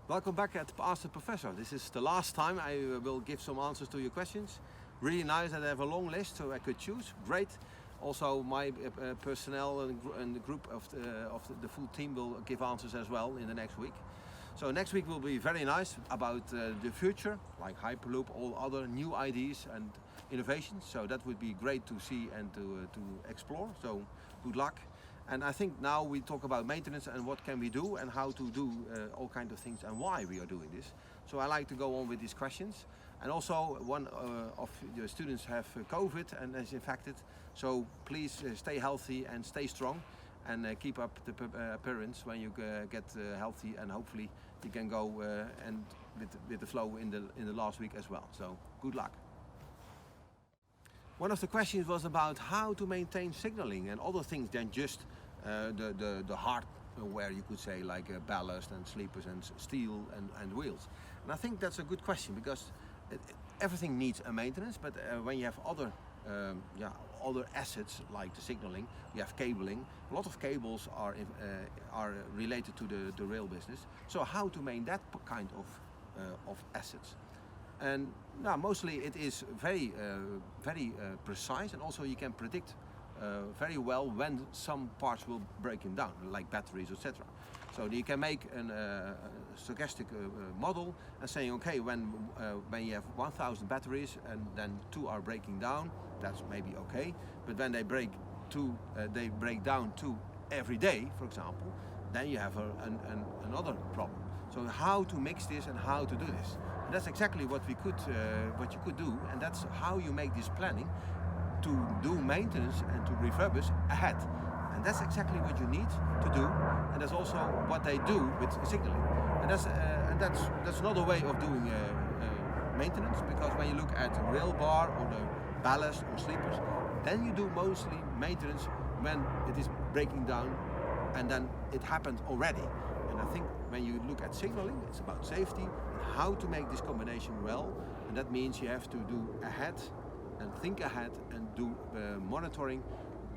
Welcome back at Ask the Professor. This is the last time I will give some answers to your questions. Really nice that I have a long list so I could choose. Great. Also my personnel and the group of the full team will give answers as well in the next week. So next week will be very nice about the future, like Hyperloop, all other new ideas and innovations. So that would be great to see and to explore. So good luck. And I think now we talk about maintenance and what can we do and how to do all kinds of things and why we are doing this. So I like to go on with these questions. And also one of the students have COVID and is infected. So please stay healthy and stay strong and keep up the appearance when you get healthy, and hopefully you can go and with the flow in the last week as well. So good luck. One of the questions was about how to maintain signaling and other things than just the hardware, you could say, like ballast and sleepers and steel and wheels. And I think that's a good question, because everything needs a maintenance, but when you have other assets like the signaling, you have cabling. A lot of cables are related to the rail business. So how to maintain that kind of assets? And now mostly it is very precise, and also you can predict very well when some parts will break down, like batteries, etc. So you can make a stochastic model and saying, okay, when you have 1,000 batteries and then 2 are breaking down, that's maybe okay. But when they break down 2 every day, for example, then you have another problem. So how to mix this and how to do this. And that's exactly what you could do, and that's how you make this planning to do maintenance and to refurbish ahead. And that's exactly what you need to do, and that's also what they do with signaling. And that's another way of doing maintenance, because when you look at the rail bar or the ballast or sleepers, then you do mostly maintenance when it is breaking down and then it happened already. And I think when you look at signaling, it's about safety and how to make this combination well, and that means you have to do ahead and think ahead and do monitoring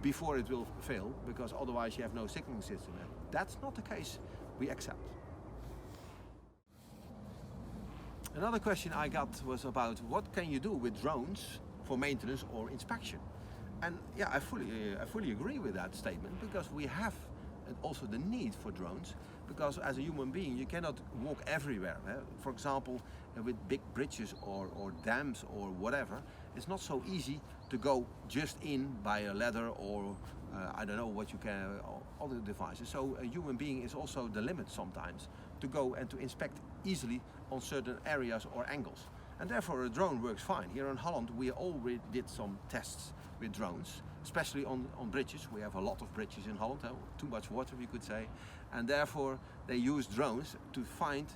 before it will fail, because otherwise you have no signaling system. And that's not the case we accept. Another question I got was about what can you do with drones for maintenance or inspection? And yeah, I fully agree with that statement, because we have also the need for drones, because as a human being you cannot walk everywhere. For example, with big bridges or dams or whatever, it's not so easy to go just in by a ladder or I don't know what you can, other devices. So a human being is also the limit sometimes to go and to inspect easily on certain areas or angles. And therefore a drone works fine. Here in Holland we already did some tests with drones, especially on bridges. We have a lot of bridges in Holland, too much water we could say, and therefore they use drones to find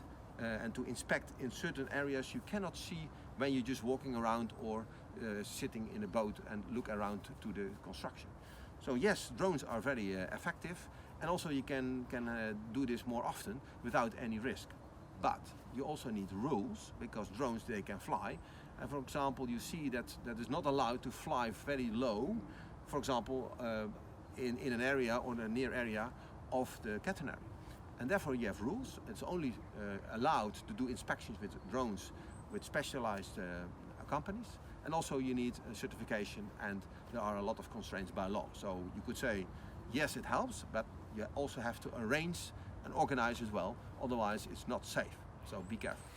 and to inspect in certain areas you cannot see when you're just walking around or sitting in a boat and look around to the construction. So yes, drones are very effective, and also you can do this more often without any risk. But you also need rules, because drones, they can fly. And for example, you see that is not allowed to fly very low, for example, in an area or a near area of the catenary. And therefore you have rules. It's only allowed to do inspections with drones with specialized companies. And also you need a certification, and there are a lot of constraints by law. So you could say, yes, it helps, but you also have to arrange and organize as well, otherwise it's not safe. So be careful.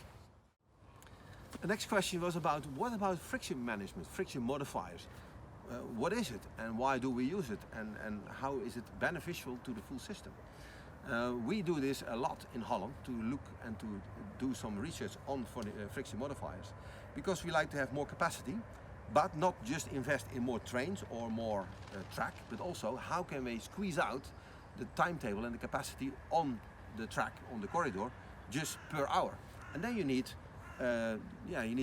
The next question was about what about friction management, friction modifiers? What is it and why do we use it, and how is it beneficial to the full system? We do this a lot in Holland, to look and to do some research on friction modifiers, because we like to have more capacity, but not just invest in more trains or more track, but also how can we squeeze out the timetable and the capacity on the track, on the corridor, just per hour. And then you need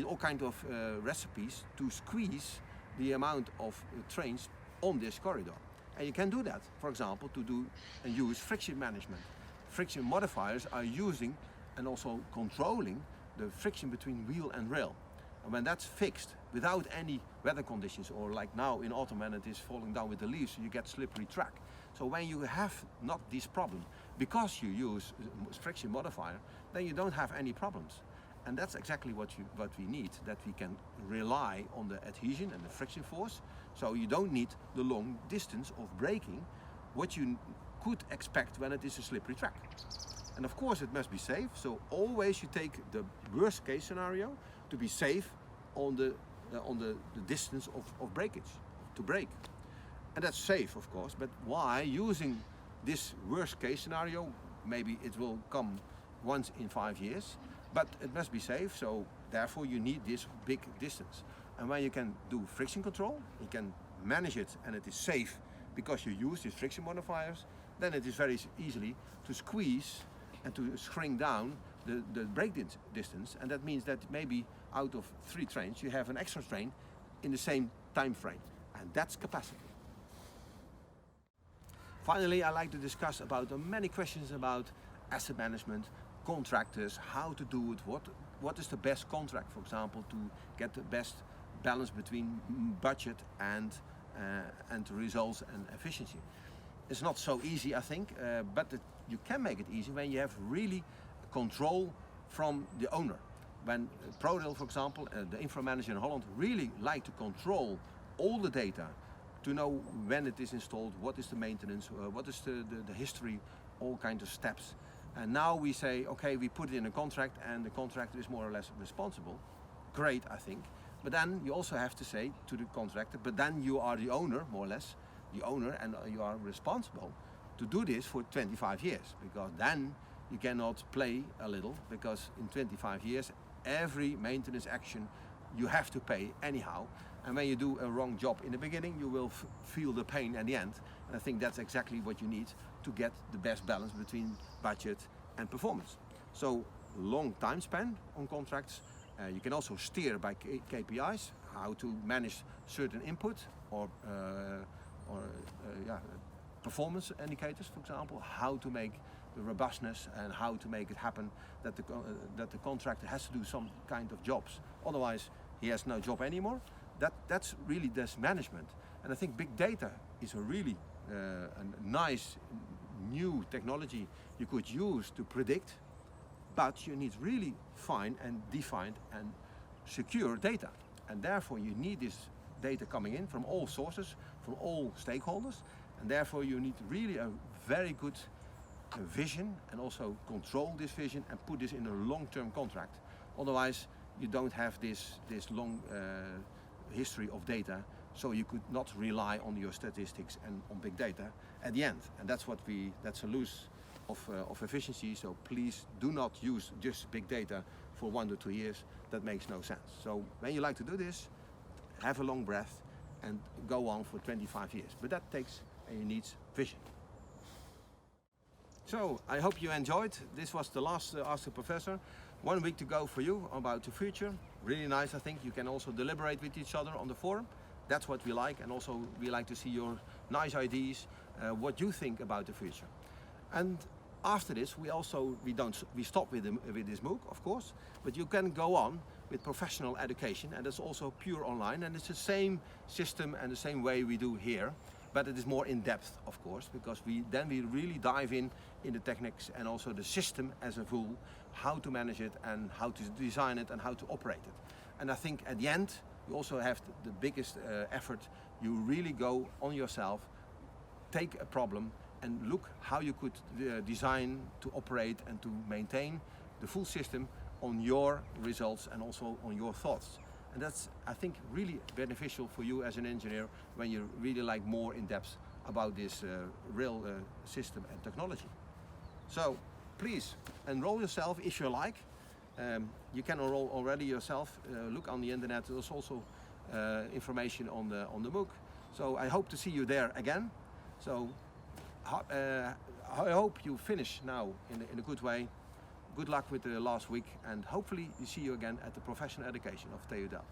all kinds of recipes to squeeze the amount of trains on this corridor. And you can do that, for example, to do and use friction management. Friction modifiers are using and also controlling the friction between wheel and rail. And when that's fixed without any weather conditions, or like now in autumn when it is falling down with the leaves, you get slippery track. So when you have not this problem, because you use friction modifier, then you don't have any problems. And that's exactly what we need, that we can rely on the adhesion and the friction force. So you don't need the long distance of braking, what you could expect when it is a slippery track. And of course it must be safe, so always you take the worst case scenario to be safe on the distance of breakage, to brake. And that's safe, of course, but why using this worst case scenario? Maybe it will come once in 5 years, but it must be safe, so therefore you need this big distance. And when you can do friction control, you can manage it and it is safe because you use these friction modifiers, then it is very easily to squeeze and to shrink down the brake distance, and that means that maybe out of 3 trains you have an extra train in the same time frame, and that's capacity. Finally, I like to discuss about the many questions about asset management, contractors, how to do it, what is the best contract, for example, to get the best balance between budget and results and efficiency. It's not so easy, I think, but you can make it easy when you have really control from the owner. When ProRail, for example, the infra manager in Holland really like to control all the data, to know when it is installed, what is the maintenance, what is the history, all kinds of steps. And now we say, okay, we put it in a contract and the contractor is more or less responsible. Great, I think. But then you also have to say to the contractor, but then you are the owner, more or less, the owner, and you are responsible to do this for 25 years. Because then you cannot play a little, because in 25 years, every maintenance action you have to pay anyhow. And when you do a wrong job in the beginning, you will feel the pain at the end. And I think that's exactly what you need to get the best balance between budget and performance. So long time span on contracts. You can also steer by KPIs, how to manage certain input or performance indicators, for example, how to make the robustness and how to make it happen that the contractor has to do some kind of jobs. Otherwise, he has no job anymore. That's really this management. And I think big data is a really a nice new technology you could use to predict, but you need really fine and defined and secure data. And therefore you need this data coming in from all sources, from all stakeholders, and therefore you need really a very good vision and also control this vision and put this in a long-term contract. Otherwise you don't have this long history of data, so you could not rely on your statistics and on big data at the end. And that's a loss of efficiency. So please do not use just big data for 1 to 2 years. That makes no sense. So when you like to do this, have a long breath and go on for 25 years. But that takes and you need vision. So I hope you enjoyed. This was the last Ask the Professor. 1 week to go for you about the future. Really nice, I think. You can also deliberate with each other on the forum. That's what we like, and also we like to see your nice ideas, what you think about the future. And after this, we stop with this MOOC, of course, but you can go on with professional education, and it's also pure online, and it's the same system and the same way we do here, but it is more in depth, of course, because we really dive in the techniques and also the system as a whole, how to manage it and how to design it and how to operate it. And I think at the end, you also have the biggest effort. You really go on yourself, take a problem and look how you could design to operate and to maintain the full system on your results and also on your thoughts. And that's, I think, really beneficial for you as an engineer when you really like more in depth about this rail system and technology. So please enroll yourself if you like. You can enroll already yourself. Look on the internet. There's also information on the MOOC. So I hope to see you there again. So I hope you finish now in a good way. Good luck with the last week, and hopefully we see you again at the professional education of TU Delft.